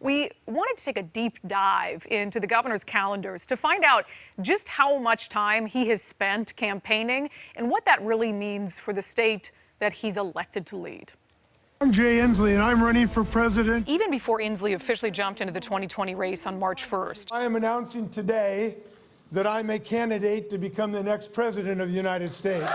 We wanted to take a deep dive into the governor's calendars to find out just how much time he has spent campaigning and what that really means for the state that he's elected to lead. I'm Jay Inslee, and I'm running for president. Even before Inslee officially jumped into the 2020 race on March 1st. I am announcing today that I'm a candidate to become the next president of the United States.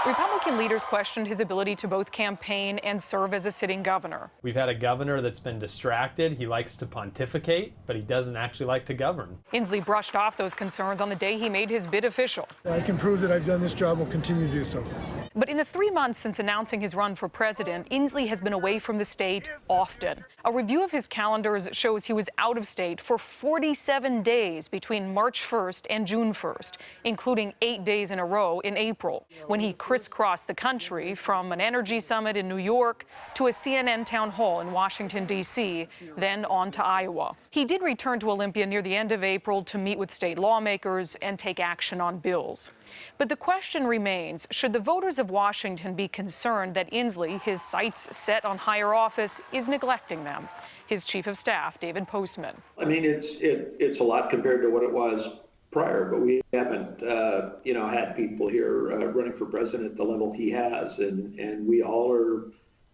Republican leaders questioned his ability to both campaign and serve as a sitting governor. We've had a governor that's been distracted. He likes to pontificate, but he doesn't actually like to govern. Inslee brushed off those concerns on the day he made his bid official. I can prove that I've done this job and will continue to do so. But in the 3 months since announcing his run for president, Inslee has been away from the state often. A review of his calendars shows he was out of state for 47 days between March 1st and June 1st, including 8 days in a row in April, when he crisscrossed the country from an energy summit in New York to a CNN town hall in Washington, D.C., then on to Iowa. He did return to Olympia near the end of April to meet with state lawmakers and take action on bills. But the question remains, should the voters of Washington be concerned that Inslee, his sights set on higher office, is neglecting them? His chief of staff, David Postman. I mean, it's a lot compared to what it was prior, but we haven't, had people here running for president at the level he has, and we all are,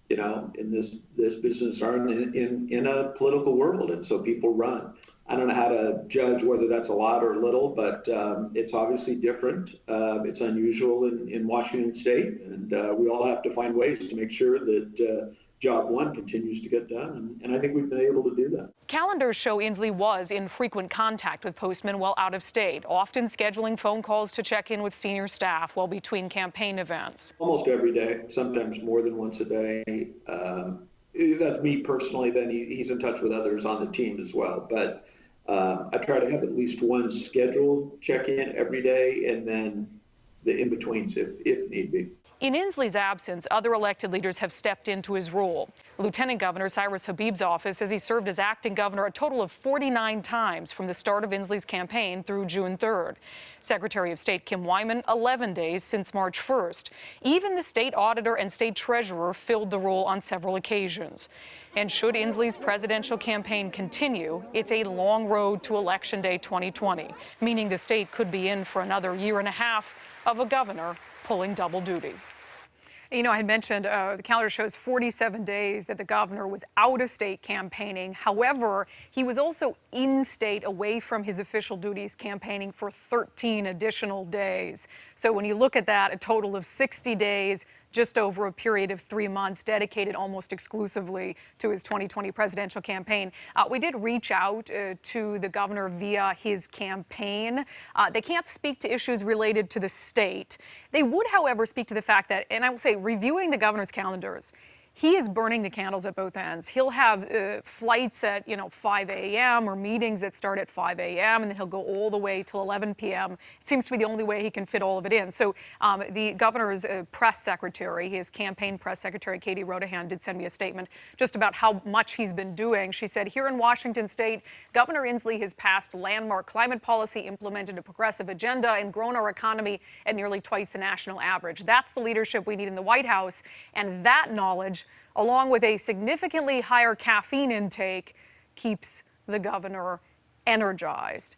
in this business are in a political world, and so people run. I don't know how to judge whether that's a lot or little, but it's obviously different. It's unusual in Washington State, and we all have to find ways to make sure that job one continues to get done, and I think we've been able to do that. Calendars show Inslee was in frequent contact with Postman while out of state, often scheduling phone calls to check in with senior staff while between campaign events. Almost every day, sometimes more than once a day. That's me personally, then he's in touch with others on the team as well. But I try to have at least one scheduled check-in every day, and then the in-betweens if need be. In Inslee's absence, other elected leaders have stepped into his role. Lieutenant Governor Cyrus Habib's office says he served as acting governor a total of 49 times from the start of Inslee's campaign through June 3rd. Secretary of State Kim Wyman, 11 days since March 1st. Even the state auditor and state treasurer filled the role on several occasions. And should Inslee's presidential campaign continue, it's a long road to Election Day 2020, meaning the state could be in for another year and a half of a governor pulling double duty. I had mentioned the calendar shows 47 days that the governor was out of state campaigning. However, he was also in state away from his official duties campaigning for 13 additional days. So when you look at that, a total of 60 days, just over a period of 3 months, dedicated almost exclusively to his 2020 presidential campaign. We did reach out to the governor via his campaign. They can't speak to issues related to the state. They would, however, speak to the fact that, and I will say, reviewing the governor's calendars, he is burning the candles at both ends. He'll have flights at 5 a.m. or meetings that start at 5 a.m. and then he'll go all the way till 11 p.m. It seems to be the only way he can fit all of it in. So the governor's press secretary, his campaign press secretary, Katie Rodahan, did send me a statement just about how much he's been doing. She said, here in Washington State, Governor Inslee has passed landmark climate policy, implemented a progressive agenda, and grown our economy at nearly twice the national average. That's the leadership we need in the White House, and that knowledge, along with a significantly higher caffeine intake, keeps the governor energized.